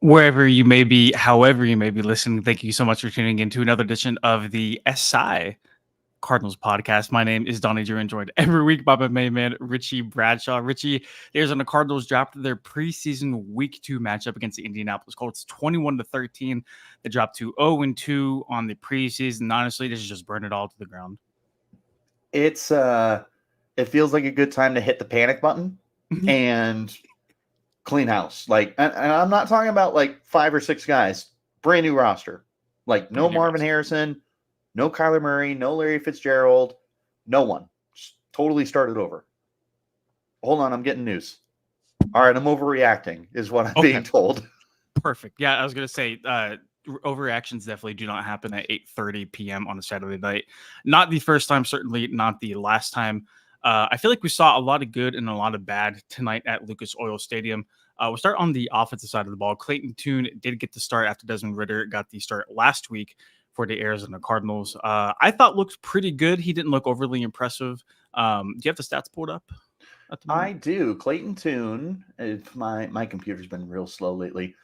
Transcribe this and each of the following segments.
Wherever you may be, however you may be listening, thank you so much for tuning in to another edition of the SI Cardinals podcast. My name is Donnie Drew, and joined every week by my main man, Richie Bradshaw. Richie, the Arizona Cardinals dropped their preseason week 2 matchup against the Indianapolis Colts 21-13. They dropped to 0-2 on the preseason. Honestly, this is just burn it all to the ground. It feels like a good time to hit the panic button and clean house. And I'm not talking about like 5 or 6 guys, brand new roster. Like no Marvin Harrison, no Kyler Murray, no Larry Fitzgerald, no one. Just totally started over. Hold on, I'm getting news. All right, I'm overreacting is what I'm being told. Perfect. Yeah, I was going to say overreactions definitely do not happen at 8:30 p.m. on a Saturday night. Not the first time, certainly not the last time. I feel like we saw a lot of good and a lot of bad tonight at Lucas Oil Stadium. We'll start on the offensive side of the ball. Clayton Tune did get the start after Desmond Ridder got the start last week for the Arizona Cardinals. I thought looked pretty good. He didn't look overly impressive. Do you have the stats pulled up? I do. Clayton Tune, my computer's been real slow lately.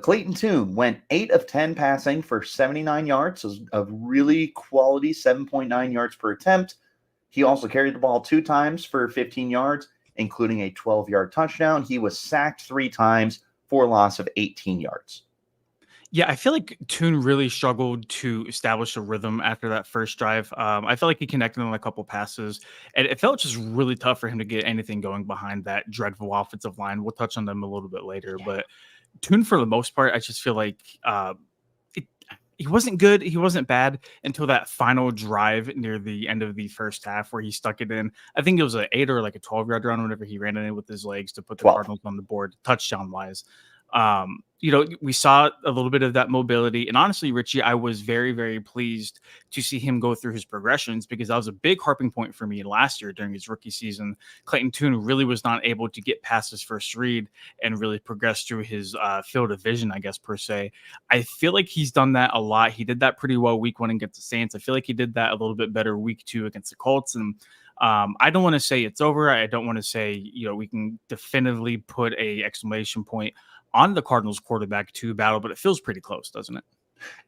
Clayton Tune went 8 of 10 passing for 79 yards, so a really quality 7.9 yards per attempt. He also carried the ball 2 times for 15 yards, including a 12-yard touchdown. He was sacked 3 times for a loss of 18 yards. Yeah, I feel like Tune really struggled to establish a rhythm after that first drive. I felt like he connected on a couple passes, and it felt just really tough for him to get anything going behind that dreadful offensive line. We'll touch on them a little bit later, but Tune, for the most part, I just feel like he wasn't good. He wasn't bad until that final drive near the end of the first half where he stuck it in. I think it was an 8 or like a 12-yard run whenever he ran it in with his legs to put the 12. Cardinals on the board touchdown-wise. We saw a little bit of that mobility. And honestly, Richie, I was very, very pleased to see him go through his progressions because that was a big harping point for me last year during his rookie season. Clayton Tune really was not able to get past his first read and really progress through his field of vision, I guess, per se. I feel like he's done that a lot. He did that pretty well week 1 against the Saints. I feel like he did that a little bit better week 2 against the Colts. And I don't want to say it's over. I don't want to say, we can definitively put a exclamation point on the Cardinals quarterback 2 battle, but it feels pretty close, doesn't it?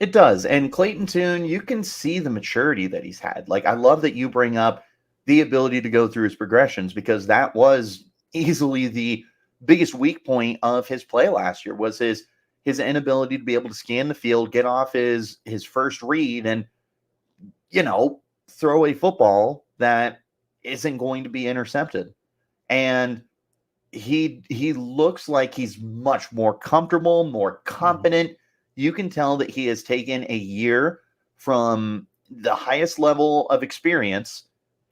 It does. And Clayton Tune, you can see the maturity that he's had. Like, I love that you bring up the ability to go through his progressions because that was easily the biggest weak point of his play last year was his inability to be able to scan the field, get off his first read and, throw a football that isn't going to be intercepted. And he looks like he's much more comfortable, more competent. You can tell that he has taken a year from the highest level of experience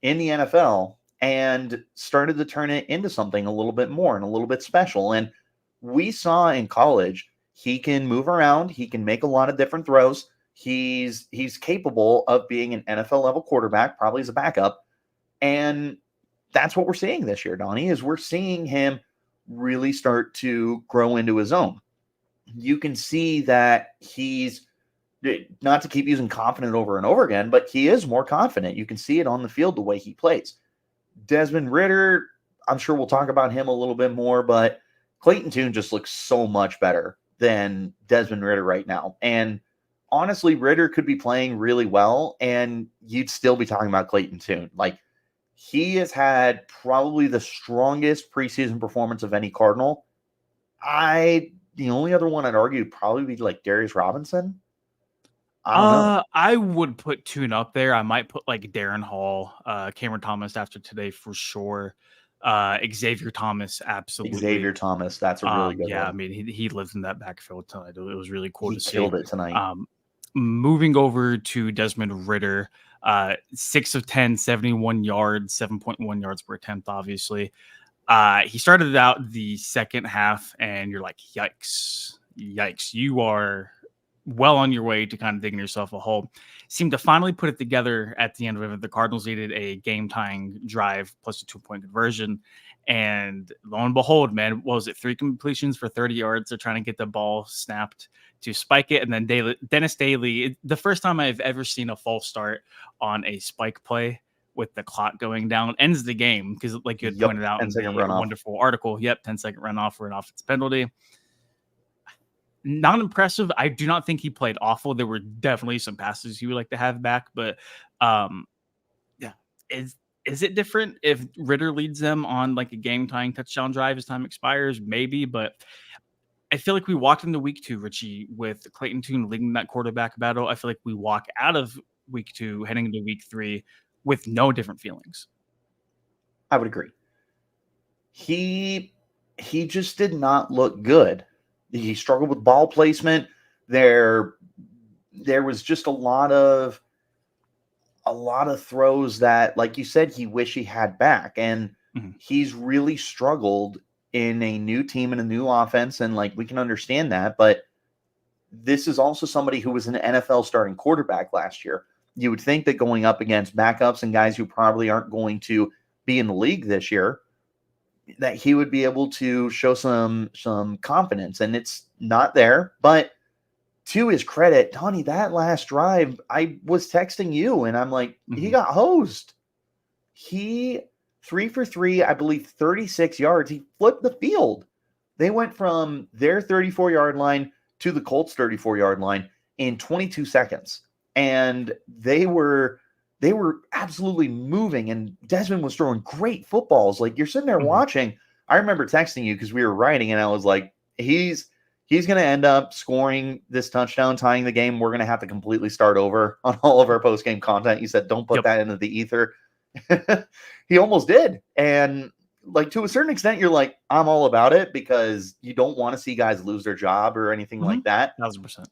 in the NFL and started to turn it into something a little bit more and a little bit special. And we saw in college, he can move around. He can make a lot of different throws. He's capable of being an NFL level quarterback, probably as a backup. And that's what we're seeing this year, Donnie, is we're seeing him really start to grow into his own. You can see that he's, not to keep using confident over and over again, but he is more confident. You can see it on the field the way he plays. Desmond Ridder, I'm sure we'll talk about him a little bit more, but Clayton Tune just looks so much better than Desmond Ridder right now. And honestly, Ridder could be playing really well, and you'd still be talking about Clayton Tune. Like, he has had probably the strongest preseason performance of any Cardinal. The only other one I'd argue would probably be like Darius Robinson. I don't know. I would put Tune up there. I might put like Darren Hall, Cameron Thomas after today for sure. Xavier Thomas, absolutely. Xavier Thomas, that's a really good one. Yeah, I mean, he lived in that backfield tonight. It was really cool to see. He killed it tonight. Moving over to Desmond Ridder, 6 of 10, 71 yards, 7.1 yards per attempt, obviously. He started out the second half, and you're like, yikes. You are well on your way to kind of digging yourself a hole. Seemed to finally put it together at the end of it. The Cardinals needed a game-tying drive plus a 2-point conversion. And lo and behold, man, what was it? 3 completions for 30 yards. They're trying to get the ball snapped to spike it. And then Dennis Daly, the first time I've ever seen a false start on a spike play with the clock going down, ends the game. Because like you had pointed out in the wonderful article, 10-second runoff for an offense penalty. Not impressive. I do not think he played awful. There were definitely some passes he would like to have back, but yeah. Is it different if Ritter leads them on like a game-tying touchdown drive as time expires? Maybe, but I feel like we walked into week 2, Richie, with Clayton Tune leading that quarterback battle. I feel like we walk out of week 2, heading into week 3 with no different feelings. I would agree. He just did not look good. He struggled with ball placement. There was just a lot of throws that, like you said, he wish he had back. And he's really struggled in a new team and a new offense. And like, we can understand that, but this is also somebody who was an NFL starting quarterback last year. You would think that going up against backups and guys who probably aren't going to be in the league this year, that he would be able to show some confidence, and it's not there. But to his credit, Tony, that last drive, I was texting you, and I'm like, he got hosed. He 3 for 3, I believe 36 yards. He flipped the field. They went from their 34-yard line to the Colts' 34-yard line in 22 seconds. And they were absolutely moving, and Desmond was throwing great footballs. Like, you're sitting there watching. I remember texting you because we were writing, and I was like, he's going to end up scoring this touchdown, tying the game. We're going to have to completely start over on all of our post-game content. You said, don't put that into the ether. He almost did. And like, to a certain extent, you're like, I'm all about it, because you don't want to see guys lose their job or anything like that. 1,000%.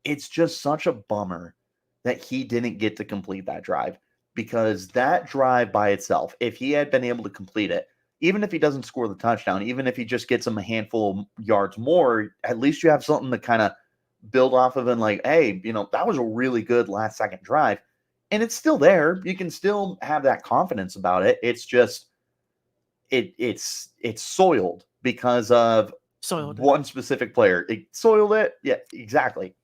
It's just such a bummer that he didn't get to complete that drive, because that drive by itself, if he had been able to complete it, even if he doesn't score the touchdown, even if he just gets him a handful of yards more, at least you have something to kind of build off of, and like, hey, that was a really good last second drive, and it's still there. You can still have that confidence about it. It's just, it's soiled because of one specific player. It soiled it. Yeah, exactly.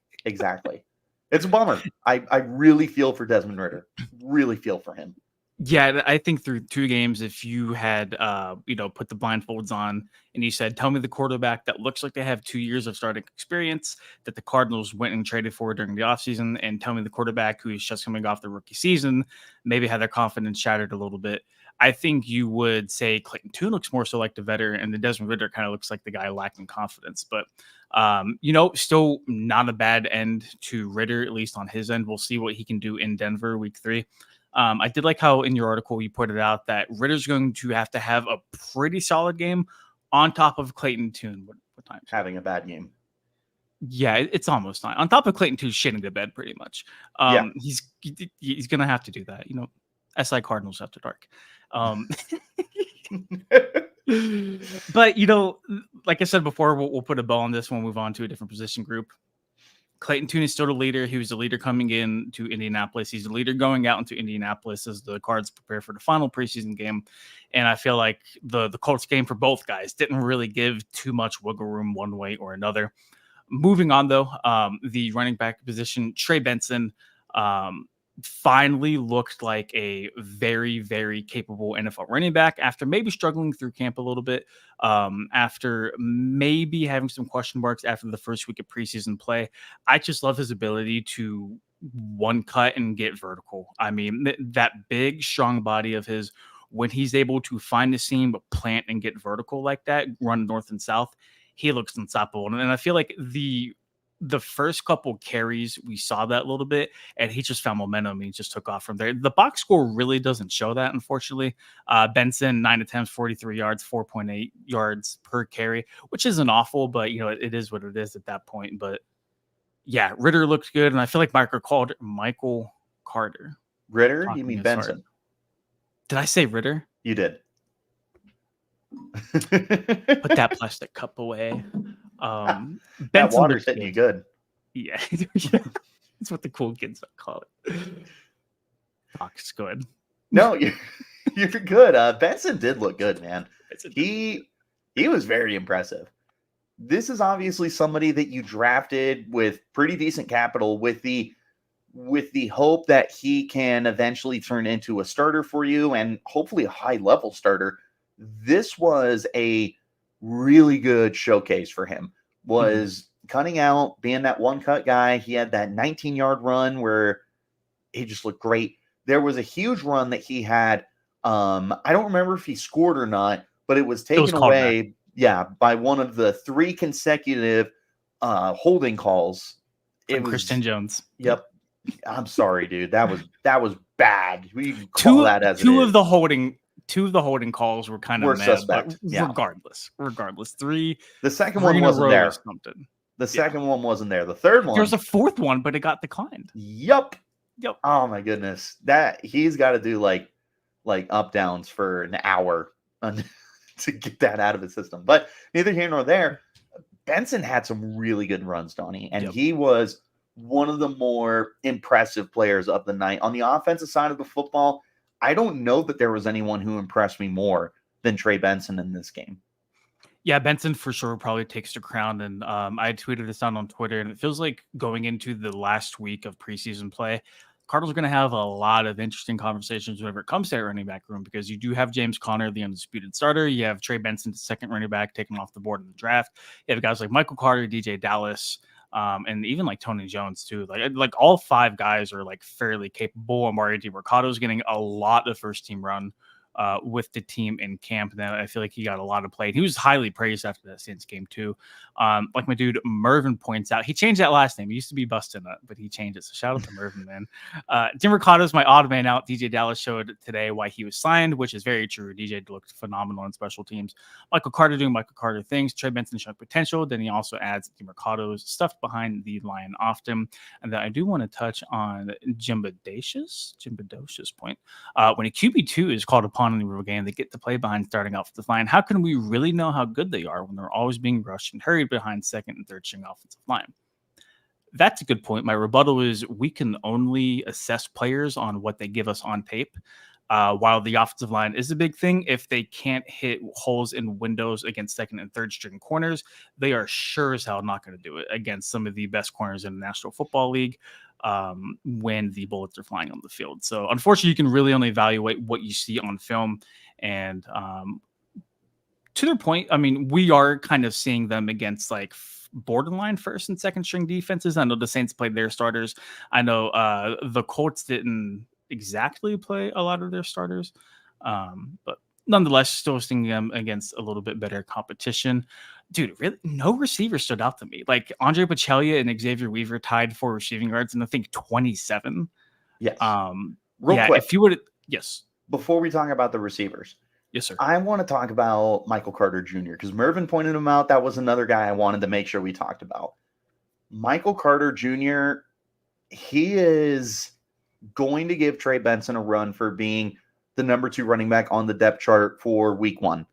It's a bummer. I really feel for Desmond Ritter. Really feel for him. Yeah, I think through 2 games, if you had, put the blindfolds on and you said, tell me the quarterback that looks like they have 2 years of starting experience that the Cardinals went and traded for during the offseason, and tell me the quarterback who is just coming off the rookie season, maybe had their confidence shattered a little bit, I think you would say Clayton Tune looks more so like the veteran, and the Desmond Ritter kind of looks like the guy lacking confidence. But, still not a bad end to Ritter, at least on his end. We'll see what he can do in Denver week 3. I did like how in your article you pointed out that Ritter's going to have a pretty solid game on top of Clayton Tune. What time? Having a bad game. Yeah, it's almost not. On top of Clayton Tune shitting the bed pretty much. He's going to have to do that. SI Cardinals after dark. But, like I said before, we'll put a bow on this when we move on to a different position group. Clayton Tune is still the leader. He was the leader coming in to Indianapolis. He's the leader going out into Indianapolis as the Cards prepare for the final preseason game. And I feel like the Colts game for both guys didn't really give too much wiggle room one way or another. Moving on, though, the running back position, Trey Benson, finally looked like a very, very capable NFL running back after maybe struggling through camp a little bit, after maybe having some question marks after the first week of preseason play. I just love his ability to one cut and get vertical. I mean, that big, strong body of his, when he's able to find the seam, but plant and get vertical like that, run north and south, he looks unstoppable. And I feel like the first couple carries, we saw that a little bit, and he just found momentum. He just took off from there. The box score really doesn't show that, unfortunately. Benson, 9 attempts, 43 yards, 4.8 yards per carry, which isn't awful, but, it is what it is at that point. But, yeah, Ritter looked good, and I feel like Michael Carter. Ritter? You mean Benson? Hard. Did I say Ritter? You did. Put that plastic cup away. That water's hitting you good. Yeah. That's what the cool kids call it. Fox, good. No, you're good. Benson did look good, man. He was very impressive. This is obviously somebody that you drafted with pretty decent capital, with the hope that he can eventually turn into a starter for you, and hopefully a high-level starter. This was a really good showcase for him. was cutting out, being that one cut guy. He had that 19-yard run where he just looked great. There was a huge run that he had. I don't remember if he scored or not, but it was taken away, by one of the 3 consecutive holding calls. It was Christian Jones. Yep. I'm sorry, dude. That was bad. We can call that as two of the holding calls were kind of suspect. Regardless, 3. The second one wasn't there. The second one wasn't there. The third one. There was a fourth one, but it got declined. Yep. Oh my goodness. That he's got to do like up downs for an hour to get that out of his system. But neither here nor there. Benson had some really good runs, Donnie, and he was one of the more impressive players of the night. On the offensive side of the football, I don't know that there was anyone who impressed me more than Trey Benson in this game. Yeah, Benson for sure probably takes the crown. And I tweeted this out on Twitter, and it feels like going into the last week of preseason play, Cardinals are going to have a lot of interesting conversations whenever it comes to that running back room, because you do have James Conner, the undisputed starter. You have Trey Benson, the second running back, taken off the board in the draft. You have guys like Michael Carter, DJ Dallas, and even like Tony Jones too. Like all 5 guys are like fairly capable. Amari DiMercado is getting a lot of first team run with the team in camp. And then I feel like he got a lot of play. He was highly praised after that Saints game too. Like my dude Mervin points out, he changed that last name. He used to be Bustin', but he changed it. So shout out to Mervin, man. DiMercado is my odd man out. DJ Dallas showed today why he was signed, which is very true. DJ looked phenomenal in special teams. Michael Carter doing Michael Carter things. Trey Benson showing potential. Then he also adds DiMercado's stuff behind the line often. And then I do want to touch on Jimba Docious point. When a QB2 is called upon in the real game, they get to play behind starting off the line. How can we really know how good they are when they're always being rushed and hurried behind second and third string offensive line? That's a good point. My rebuttal is we can only assess players on what they give us on tape. While the offensive line is a big thing, if they can't hit holes in windows against second and third string corners, they are sure as hell not going to do it against some of the best corners in the National Football League when the bullets are flying on the field. So unfortunately, you can really only evaluate what you see on film. And to their point, I mean, we are kind of seeing them against like borderline first and second string defenses. I know the Saints played their starters. I know the Colts didn't exactly play a lot of their starters, but nonetheless, still seeing them against a little bit better competition. Dude, really, no receiver stood out to me. Like Andre Pachelia and Xavier Weaver tied for receiving yards, and I think 27. Yes. Real quick, if you would, yes. Before we talk about the receivers, yes, sir. I want to talk about Michael Carter Jr. because Mervin pointed him out. That was another guy I wanted to make sure we talked about. Michael Carter Jr. He is going to give Trey Benson a run for being the number 2 running back on the depth chart for week 1.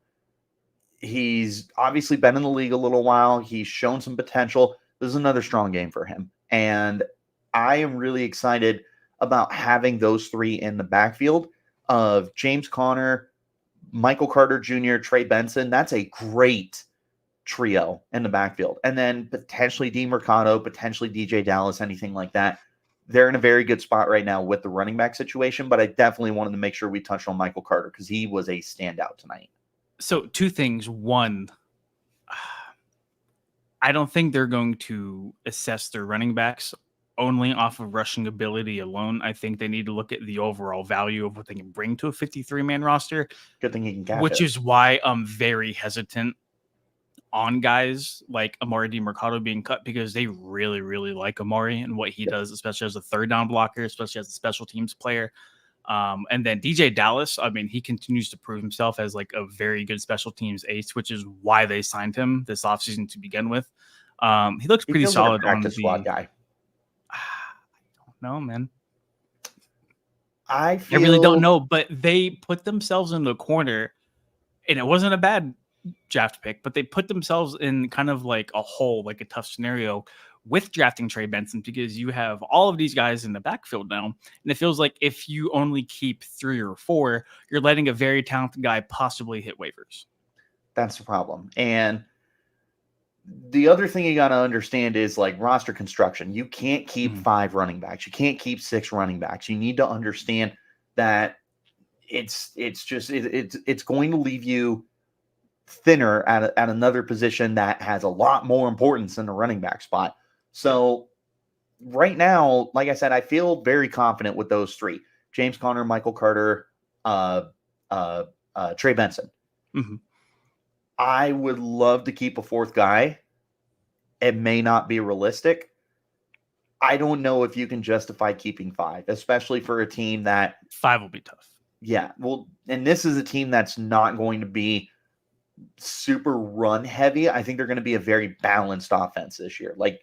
He's obviously been in the league a little while. He's shown some potential. This is another strong game for him. And I am really excited about having those 3 in the backfield of James Conner, Michael Carter Jr., Trey Benson. That's a great trio in the backfield. And then potentially DiMercado, potentially DJ Dallas, anything like that. They're in a very good spot right now with the running back situation, but I definitely wanted to make sure we touched on Michael Carter because he was a standout tonight. So 2 things. One, I don't think they're going to assess their running backs only off of rushing ability alone. I think they need to look at the overall value of what they can bring to a 53-man roster. Good thing he can catch which is why I'm very hesitant on guys like Amari DiMercado being cut because they really, really like Amari and what he does, especially as a third down blocker, especially as a special teams player. And then DJ Dallas, I mean, he continues to prove himself as like a very good special teams ace, which is why they signed him this offseason to begin with. He looks pretty solid like a practice squad guy. I don't know, man. I really don't know, but they put themselves in the corner, and it wasn't a bad draft pick, but they put themselves in kind of like a hole, like a tough scenario with drafting Trey Benson because you have all of these guys in the backfield now. And it feels like if you only keep 3 or 4, you're letting a very talented guy possibly hit waivers. That's the problem. And the other thing you got to understand is like roster construction. You can't keep 5 running backs. You can't keep 6 running backs. You need to understand that it's going to leave you thinner at another position that has a lot more importance than the running back spot. So right now, like I said, I feel very confident with those three: James Conner, Michael Carter, Trey Benson. Mm-hmm. I would love to keep a fourth guy. It may not be realistic. I don't know if you can justify keeping 5, especially for a team that 5 will be tough. Yeah, well, and this is a team that's not going to be super run heavy. I think they're going to be a very balanced offense this year. Like,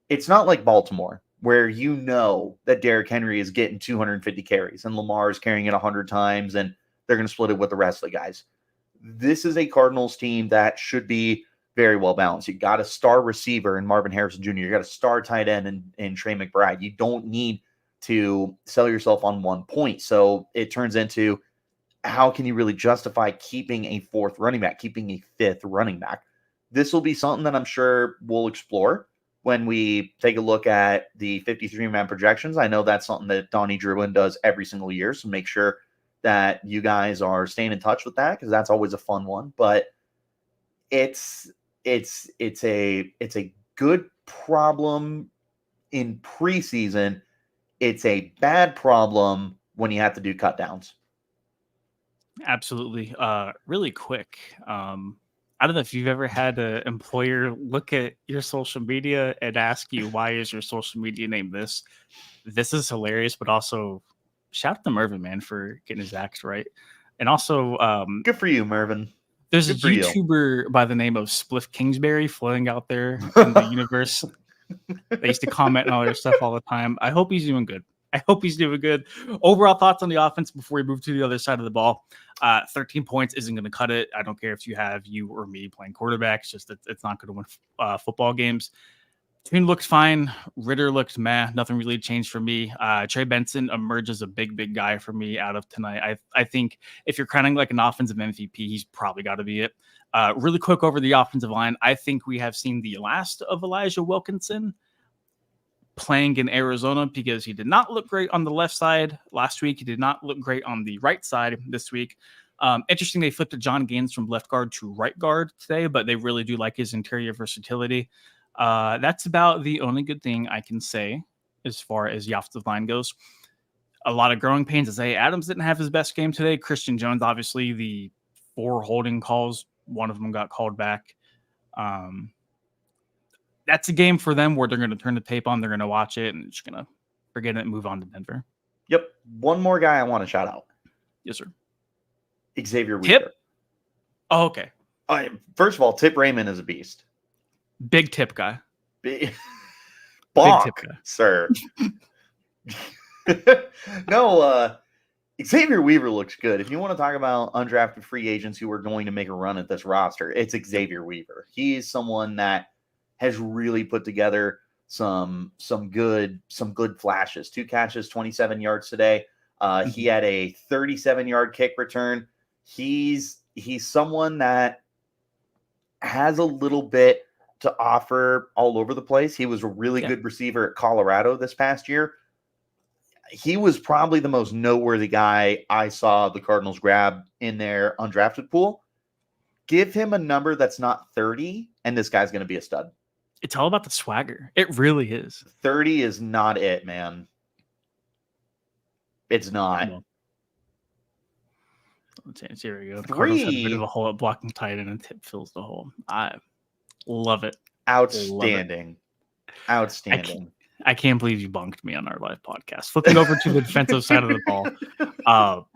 it's not like Baltimore, where you know that Derrick Henry is getting 250 carries and Lamar is carrying it 100 times and they're going to split it with the rest of the guys. This is a Cardinals team that should be very well balanced. You got a star receiver in Marvin Harrison Jr. You got a star tight end in Trey McBride. You don't need to sell yourself on one point. So it turns into, how can you really justify keeping a fourth running back, keeping a fifth running back? This will be something that I'm sure we'll explore when we take a look at the 53-man projections. I know that's something that Donnie Druin does every single year, so make sure that you guys are staying in touch with that, because that's always a fun one. But it's a good problem in preseason. It's a bad problem when you have to do cut downs. Absolutely. Really quick. I don't know if you've ever had an employer look at your social media and ask you, why is your social media name this? This is hilarious, but also shout out to Mervin, man, for getting his act right. And also, good for you, Mervin. There's a YouTuber by the name of Spliff Kingsbury floating out there in the universe. They used to comment on all their stuff all the time. I hope he's doing good. Overall thoughts on the offense before we move to the other side of the ball. 13 points isn't going to cut it. I don't care if you have you or me playing quarterback. It's just that it's not going to win football games. Tune looks fine. Ritter looks meh. Nothing really changed for me. Trey Benson emerges a big guy for me out of tonight. I think if you're crowning like an offensive MVP, he's probably got to be it. Really quick over the offensive line. I think we have seen the last of Elijah Wilkinson playing in Arizona, because he did not look great on the left side last week. He did not look great on the right side this week. Interesting, they flipped John Gaines from left guard to right guard today, but they really do like his interior versatility. That's about the only good thing I can say as far as the offensive line goes. A lot of growing pains. Isaiah Adams didn't have his best game today. Christian Jones, obviously, the 4 holding calls, one of them got called back. That's a game for them where they're going to turn the tape on, they're going to watch it, and just going to forget it and move on to Denver. Yep. One more guy I want to shout out. Yes, sir. Xavier Weaver. Tip? Oh, okay. First of all, Tip Raymond is a beast. Big tip guy. Big tip guy. Sir. No, Xavier Weaver looks good. If you want to talk about undrafted free agents who are going to make a run at this roster, it's Xavier Weaver. He is someone that has really put together some good flashes. 2 catches, 27 yards today. He had a 37-yard kick return. He's someone that has a little bit to offer all over the place. He was a really good receiver at Colorado this past year. He was probably the most noteworthy guy I saw the Cardinals grab in their undrafted pool. Give him a number that's not 30, and this guy's going to be a stud. It's all about the swagger. It really is. 30 is not it, man. It's not. Here we go. The Cardinals have a bit of a hole at blocking tight end, and Tip fills the hole. I love it. Outstanding. Outstanding. I can't believe you bunked me on our live podcast. Flipping over to the defensive side of the ball.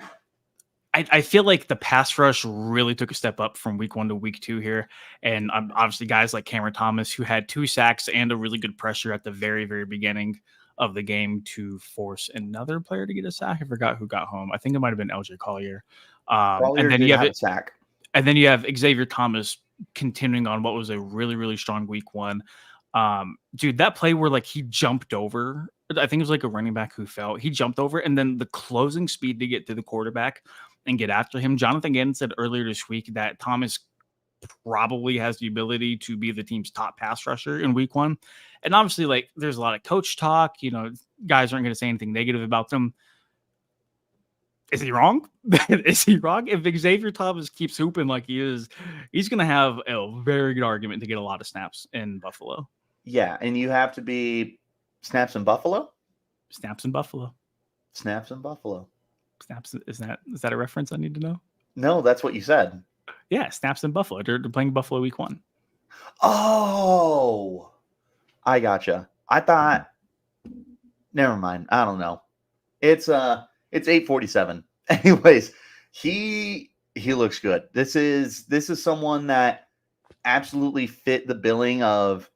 I feel like the pass rush really took a step up from week 1 to week 2 here. And obviously guys like Cameron Thomas, who had 2 sacks and a really good pressure at the very, very beginning of the game to force another player to get a sack. I forgot who got home. I think it might have been LJ Collier. And then you have a sack. And then you have Xavier Thomas continuing on what was a really, really strong week 1. Dude, that play where like he jumped over, I think it was like a running back who fell. He jumped over, and then the closing speed to get to the quarterback and get after him. Jonathan Gannon said earlier this week that Thomas probably has the ability to be the team's top pass rusher in week 1. And obviously, like, there's a lot of coach talk. You know, guys aren't going to say anything negative about them. Is he wrong? Is he wrong? If Xavier Thomas keeps hooping like he is, he's going to have a very good argument to get a lot of snaps in Buffalo. Yeah, and you have to be snaps in Buffalo? Snaps in Buffalo. Snaps in Buffalo. Snaps, is that a reference I need to know? No, that's what you said. Yeah, snaps in Buffalo. They're playing Buffalo week 1. Oh, I gotcha. I thought, never mind. I don't know. It's 8:47. Anyways, he looks good. This is someone that absolutely fit the billing of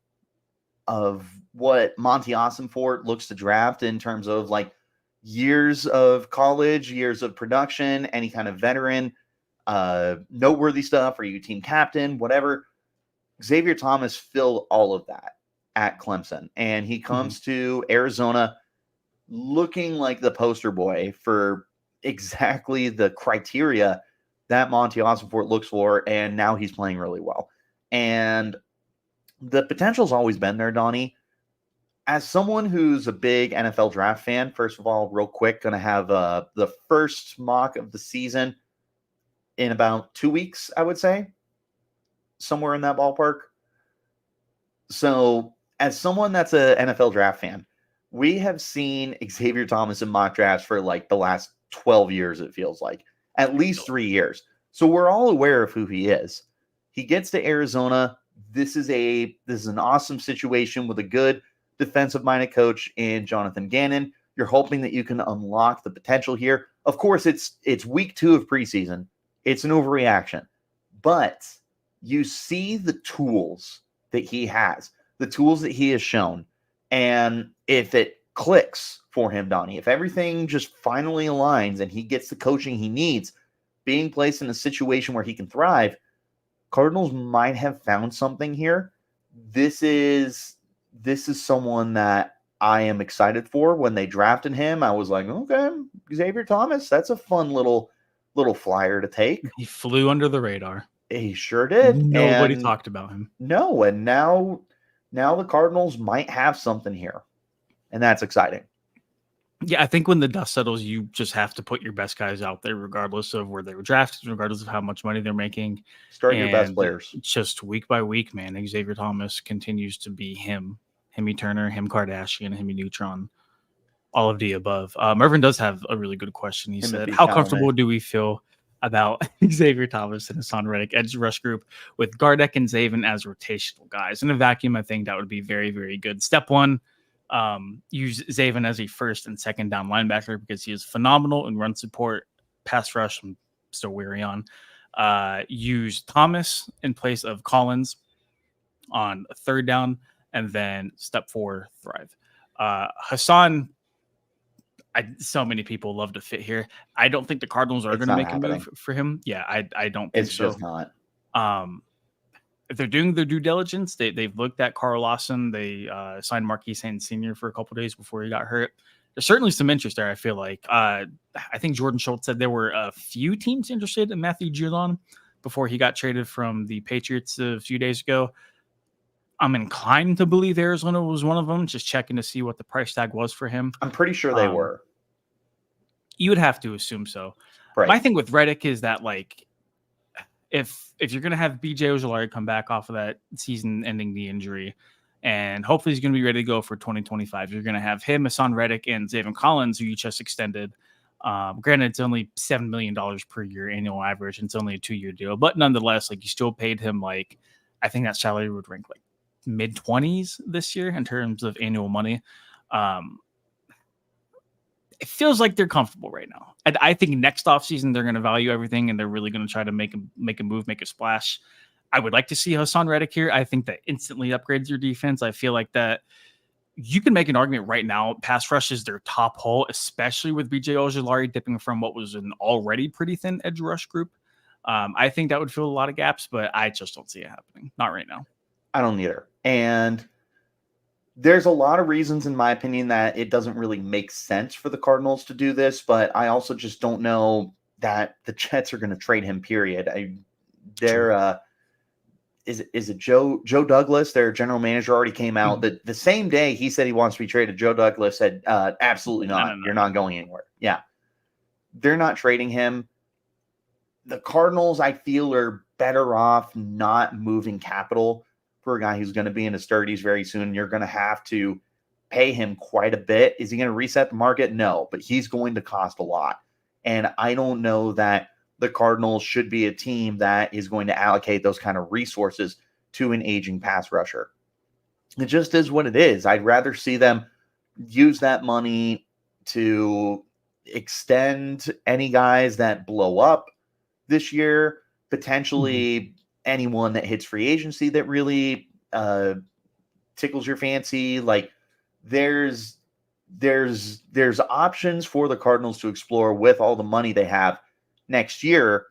what Monty Ossenfort looks to draft in terms of like years of college, years of production, any kind of veteran, noteworthy stuff. Are you team captain, whatever? Xavier Thomas filled all of that at Clemson, and he comes to Arizona looking like the poster boy for exactly the criteria that Monty Ossenfort looks for, and now he's playing really well. And the potential's always been there, Donnie. As someone who's a big NFL draft fan, first of all, real quick, going to have the first mock of the season in about 2 weeks, I would say, somewhere in that ballpark. So as someone that's an NFL draft fan, we have seen Xavier Thomas in mock drafts for like the last 12 years, it feels like, at least 3 years. So we're all aware of who he is. He gets to Arizona. This is an awesome situation with a good defensive-minded coach in Jonathan Gannon. You're hoping that you can unlock the potential here. Of course, it's week 2 of preseason. It's an overreaction. But you see the tools that he has, the tools that he has shown. And if it clicks for him, Donnie, if everything just finally aligns and he gets the coaching he needs, being placed in a situation where he can thrive, Cardinals might have found something here. This is someone that I am excited for. When they drafted him, I was like, okay, Xavier Thomas, that's a fun little flyer to take. He flew under the radar. He sure did. Nobody talked about him. No, and now the Cardinals might have something here, and that's exciting. Yeah, I think when the dust settles, you just have to put your best guys out there, regardless of where they were drafted, regardless of how much money they're making. Start your best players. Just week by week, man. Xavier Thomas continues to be him. Himmy Turner, him Kardashian, Himmy Neutron, all of the above. Mervin does have a really good question. He said, how comfortable do we feel about Xavier Thomas and Hassan Reddick edge rush group with Gardeck and Zaven as rotational guys? In a vacuum, I think that would be very, very good. Step 1, use Zaven as a first and second down linebacker because he is phenomenal in run support. Pass rush, I'm still weary on. Use Thomas in place of Collins on a third down, and then step 4, thrive. Hassan, so many people love to fit here. I don't think the Cardinals are going to make a move for him. Yeah, I don't think so. It's just not. If they're doing their due diligence, they've looked at Carl Lawson. They signed Marquise Haynes Sr. for a couple of days before he got hurt. There's certainly some interest there, I feel like. I think Jordan Schultz said there were a few teams interested in Matthew Judon before he got traded from the Patriots a few days ago. I'm inclined to believe Arizona was one of them, just checking to see what the price tag was for him. I'm pretty sure they were. You would have to assume so. Right. My thing with Reddick is that, like, if you're going to have BJ Ojulari come back off of that season-ending knee injury, and hopefully he's going to be ready to go for 2025, you're going to have him, Hassan Reddick, and Zaven Collins, who you just extended. Granted, it's only $7 million per year annual average, and it's only a 2-year deal. But nonetheless, like, you still paid him, like, I think that salary would rank, like, mid-20s this year in terms of annual money. It feels like they're comfortable right now. I think next offseason they're going to value everything and they're really going to try to make a move, make a splash. I would like to see Hassan Reddick here. I think that instantly upgrades your defense. I feel like that you can make an argument right now. Pass rush is their top hole, especially with BJ Ojulari dipping from what was an already pretty thin edge rush group. I think that would fill a lot of gaps, but I just don't see it happening. Not right now. I don't either. And there's a lot of reasons, in my opinion, that it doesn't really make sense for the Cardinals to do this, but I also just don't know that the Jets are going to trade him, period. Is it Joe Douglas, their general manager, already came out that the same day he said he wants to be traded, Joe Douglas said, absolutely not. No. You're not going anywhere. Yeah. they're not trading him. The Cardinals, I feel, are better off not moving capital for a guy who's going to be in his 30s very soon. You're going to have to pay him quite a bit. Is he going to reset the market? No, but he's going to cost a lot. And I don't know that the Cardinals should be a team that is going to allocate those kind of resources to an aging pass rusher. It just is what it is. I'd rather see them use that money to extend any guys that blow up this year, potentially anyone that hits free agency that really tickles your fancy. Like there's options for the Cardinals to explore with all the money they have next year.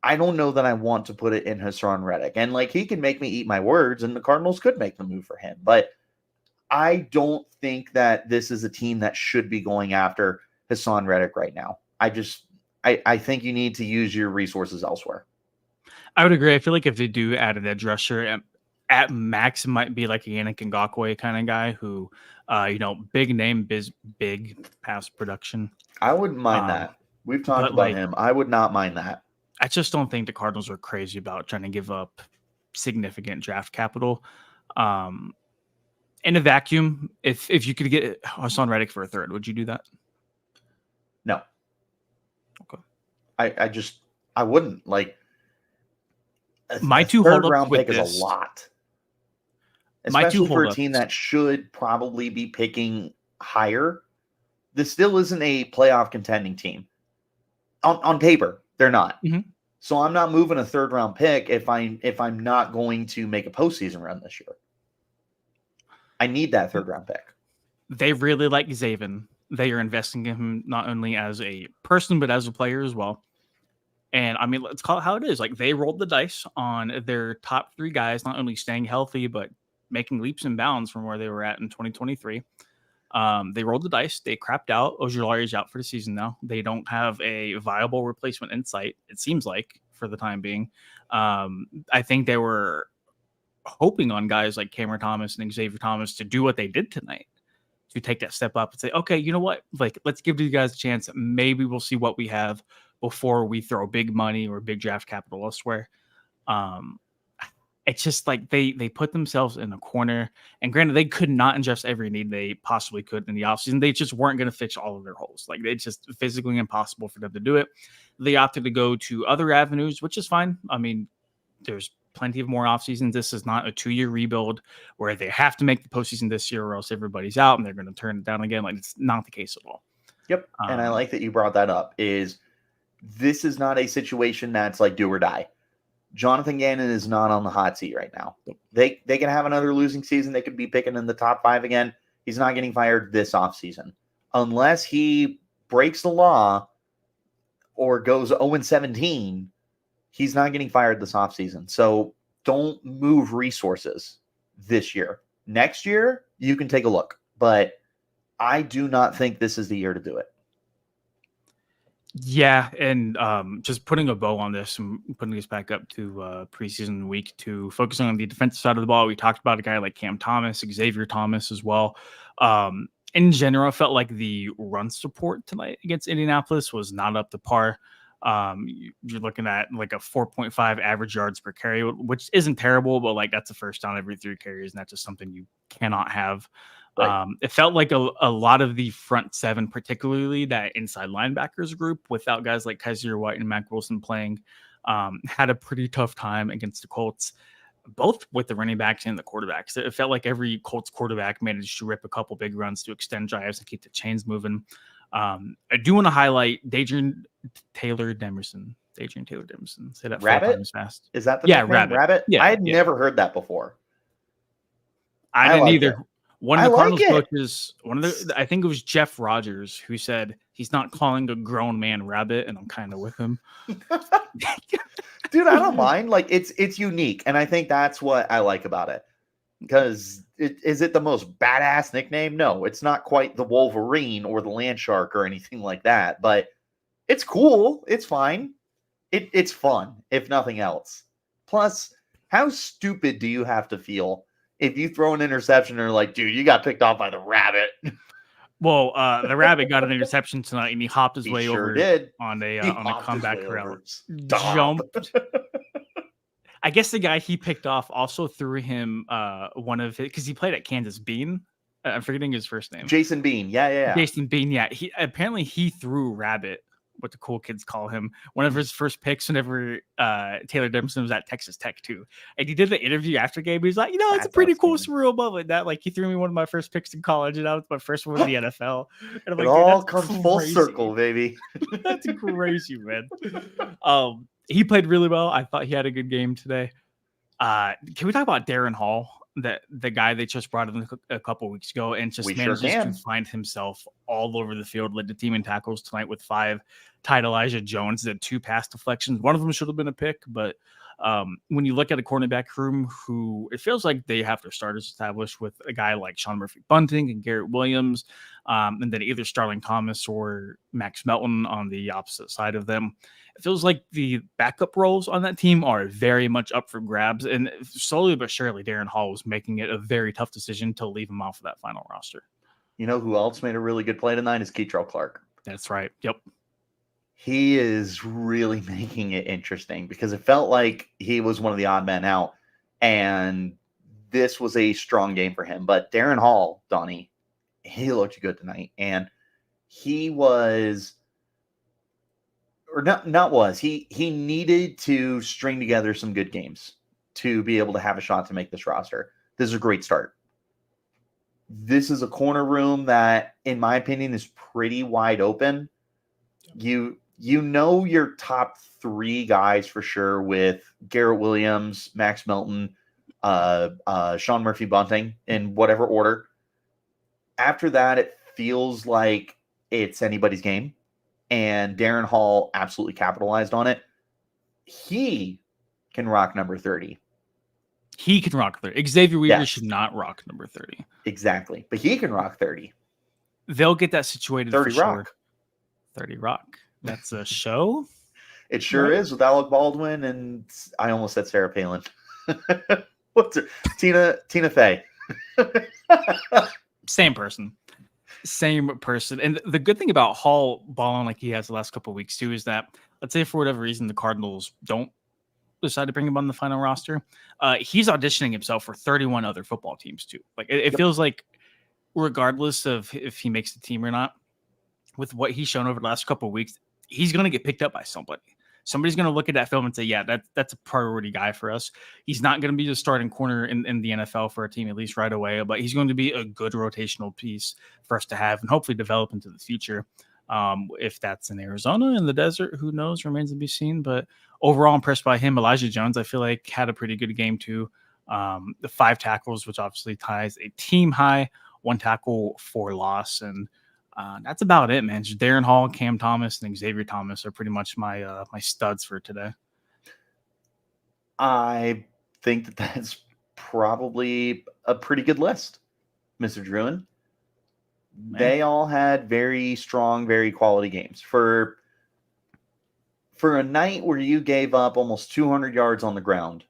I don't know that I want to put it in Hassan Reddick. And like he can make me eat my words and the Cardinals could make the move for him. But I don't think that this is a team that should be going after Hassan Reddick right now. I think you need to use your resources elsewhere. I would agree. I feel like if they do add an edge rusher, at max, it might be like a Yannick Ngakoue kind of guy who, big name, big pass production. I wouldn't mind that. We've talked about him. I would not mind that. I just don't think the Cardinals are crazy about trying to give up significant draft capital. In a vacuum, if you could get Hassan Reddick for a third, would you do that? No. Okay. I wouldn't. Like my two third holdups round with pick this, is a lot. My two Especially for a holdups, team that should probably be picking higher. This still isn't a playoff contending team. On paper, they're not. Mhm. So I'm not moving a third round pick if I'm not going to make a postseason run this year. I need that third round pick. They really like Zaven. They are investing in him not only as a person but as a player as well. And I mean, let's call it how it is. Like they rolled the dice on their top three guys, not only staying healthy but making leaps and bounds from where they were at in 2023. They rolled the dice. They crapped out. Ojulari is out for the season now. They don't have a viable replacement in sight, it seems like, for the time being. I think they were hoping on guys like Cameron Thomas and Xavier Thomas to do what they did tonight, to take that step up and say, okay, you know what? Like, let's give these guys a chance. Maybe we'll see what we have before we throw big money or big draft capital elsewhere. It's just like they put themselves in a corner. And granted, they could not ingest every need they possibly could in the offseason. They just weren't going to fix all of their holes. Like it's just physically impossible for them to do it. They opted to go to other avenues, which is fine. I mean, there's plenty of more off seasons. This is not a 2-year rebuild where they have to make the postseason this year or else everybody's out and they're going to turn it down again. Like it's not the case at all. Yep. And I like that you brought that up. This is not a situation that's like do or die. Jonathan Gannon is not on the hot seat right now. They can have another losing season. They could be picking in the top 5 again. He's not getting fired this offseason. Unless he breaks the law or goes 0-17, he's not getting fired this offseason. So don't move resources this year. Next year, you can take a look. But I do not think this is the year to do it. Yeah, and just putting a bow on this and putting this back up to preseason week 2, focusing on the defensive side of the ball. We talked about a guy like Cam Thomas, Xavier Thomas as well. In general, I felt like the run support tonight against Indianapolis was not up to par. You're looking at like a 4.5 average yards per carry, which isn't terrible, but like that's a first down every 3 carries, and that's just something you cannot have. Right. It felt like a lot of the front 7, particularly that inside linebackers group, without guys like Kaiser White and Mack Wilson playing, had a pretty tough time against the Colts, both with the running backs and the quarterbacks. It felt like every Colts quarterback managed to rip a couple big runs to extend drives and keep the chains moving. I do want to highlight Dadrian Taylor Demerson. Say that 4 times fast. Is that the nickname? Rabbit? Yeah, I had never heard that before. I didn't either. It. One of the Cardinals coaches, I think it was Jeff Rogers, who said he's not calling a grown man rabbit, and I'm kind of with him. Dude, I don't mind. Like it's unique, and I think that's what I like about it. Because is it the most badass nickname? No, it's not quite the Wolverine or the Land Shark or anything like that. But it's cool. It's fine. It's fun, if nothing else. Plus, how stupid do you have to feel if you throw an interception and are like, dude, you got picked off by the rabbit? Well, the Rabbit got an interception tonight, and he hopped his way sure over did. on a He on a hopped his comeback way route. over. Stop. Jumped. I guess the guy he picked off also threw him one of his, because he played at Kansas. Bean, I'm forgetting his first name. Jason Bean. Yeah. Jason Bean. Yeah, he threw Rabbit, what the cool kids call him, one of his first picks whenever Taylor Dempson was at Texas Tech too. And he did the interview after game. He's like, it's a pretty cool surreal moment that like he threw me one of my first picks in college, and that was my first one in the NFL. And I'm it like, all comes full circle, baby. That's crazy, man. He played really well. I thought he had a good game today. Can we talk about Darren Hall, the guy they just brought in a couple weeks ago, and just manages to find himself all over the field, led the team in tackles tonight with 5, tied Elijah Jones, did 2 pass deflections. One of them should have been a pick, but when you look at a cornerback room who it feels like they have their starters established with a guy like Sean Murphy-Bunting and Garrett Williams, and then either Starling Thomas or Max Melton on the opposite side of them. It feels like the backup roles on that team are very much up for grabs, and slowly but surely Darren Hall was making it a very tough decision to leave him off of that final roster. You know who else made a really good play tonight is Keitrell Clark. That's right. Yep. He is really making it interesting because it felt like he was one of the odd men out, and this was a strong game for him. But Darren Hall, Donnie, he looked good tonight, and he was, or not was, he needed to string together some good games to be able to have a shot to make this roster. This is a great start. This is a corner room that, in my opinion, is pretty wide open. You know your top 3 guys for sure with Garrett Williams, Max Melton, Sean Murphy-Bunting in whatever order. After that, it feels like it's anybody's game, and Darren Hall absolutely capitalized on it. He can rock number 30. He can rock 30. Xavier Weaver should not rock number 30. Exactly. But he can rock 30. They'll get that situated 30 for rock. Sure. 30 Rock. That's a show? It sure is, with Alec Baldwin and I almost said Sarah Palin. What's her? Tina Fey. Same person. And the good thing about Hall balling like he has the last couple of weeks too is that, let's say for whatever reason the Cardinals don't decide to bring him on the final roster, he's auditioning himself for 31 other football teams too. Like it feels like, regardless of if he makes the team or not, with what he's shown over the last couple of weeks, he's going to get picked up by somebody. Somebody's going to look at that film and say, yeah, that's a priority guy for us. He's not going to be the starting corner in the NFL for a team, at least right away, but he's going to be a good rotational piece for us to have and hopefully develop into the future. If that's in Arizona, in the desert, who knows, remains to be seen. But overall, impressed by him. Elijah Jones, I feel like, had a pretty good game too. The 5 tackles, which obviously ties a team high, 1 tackle for loss, and that's about it, man. Just Darren Hall, Cam Thomas, and Xavier Thomas are pretty much my studs for today. I think that's probably a pretty good list, Mr. Druin. They all had very strong, very quality games. For a night where you gave up almost 200 yards on the ground,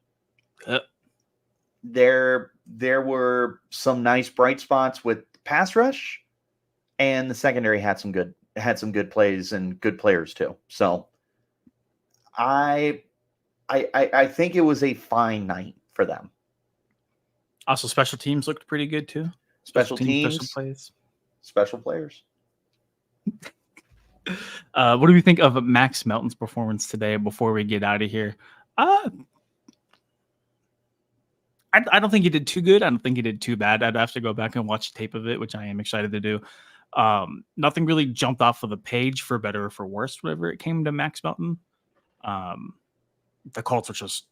there were some nice bright spots with pass rush. And the secondary had some good plays and good players too. So I think it was a fine night for them. Also, special teams looked pretty good too. Special teams, special players. What do we think of Max Melton's performance today before we get out of here? I don't think he did too good. I don't think he did too bad. I'd have to go back and watch tape of it, which I am excited to do. Nothing really jumped off of the page for better or for worse whenever it came to Max Melton. The Colts were just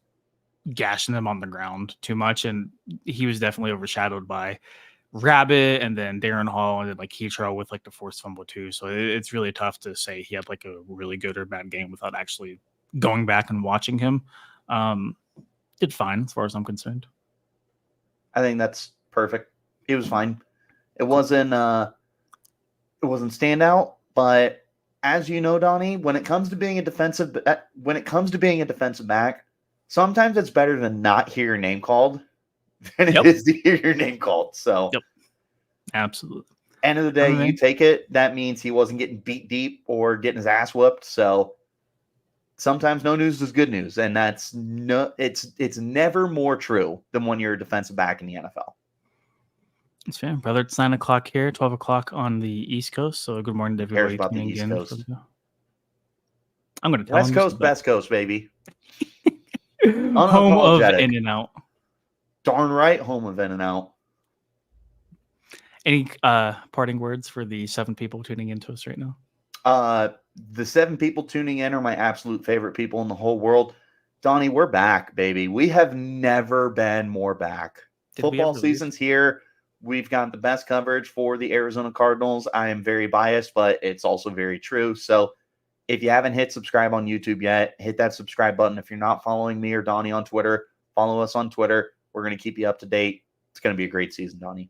gashing him on the ground too much, and he was definitely overshadowed by Rabbit and then Darren Hall and then like Keitrell with like the forced fumble too. So it's really tough to say he had like a really good or bad game without actually going back and watching him. Did fine as far as I'm concerned. I think that's perfect. It was fine. It wasn't standout, but as you know, Donnie, when it comes to being a defensive back, sometimes it's better to not hear your name called than it is to hear your name called. So, yep, absolutely. End of the day, you take it. That means he wasn't getting beat deep or getting his ass whooped. So sometimes no news is good news, and it's never more true than when you're a defensive back in the NFL. It's fair, brother. It's 9 o'clock here, 12 o'clock on the East Coast. So good morning to everybody. Cares about the East Coast? I'm going to tell West Coast, best coast, baby. Home of In-N-Out. Darn right, home of In-N-Out. Any parting words for the 7 people tuning into us right now? The 7 people tuning in are my absolute favorite people in the whole world. Donnie, we're back, baby. We have never been more back. Football season's here. We've got the best coverage for the Arizona Cardinals. I am very biased, but it's also very true. So if you haven't hit subscribe on YouTube yet, hit that subscribe button. If you're not following me or Donnie on Twitter, follow us on Twitter. We're going to keep you up to date. It's going to be a great season, Donnie.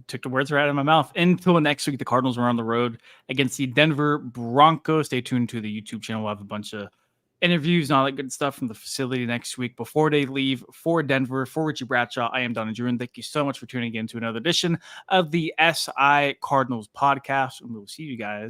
Took the words right out of my mouth. Until next week, the Cardinals are on the road against the Denver Broncos. Stay tuned to the YouTube channel. We'll have a bunch of interviews and all that good stuff from the facility next week before they leave for Denver. For Richie Bradshaw, I am Donnie Drew, and thank you so much for tuning in to another edition of the SI Cardinals podcast. And we'll see you guys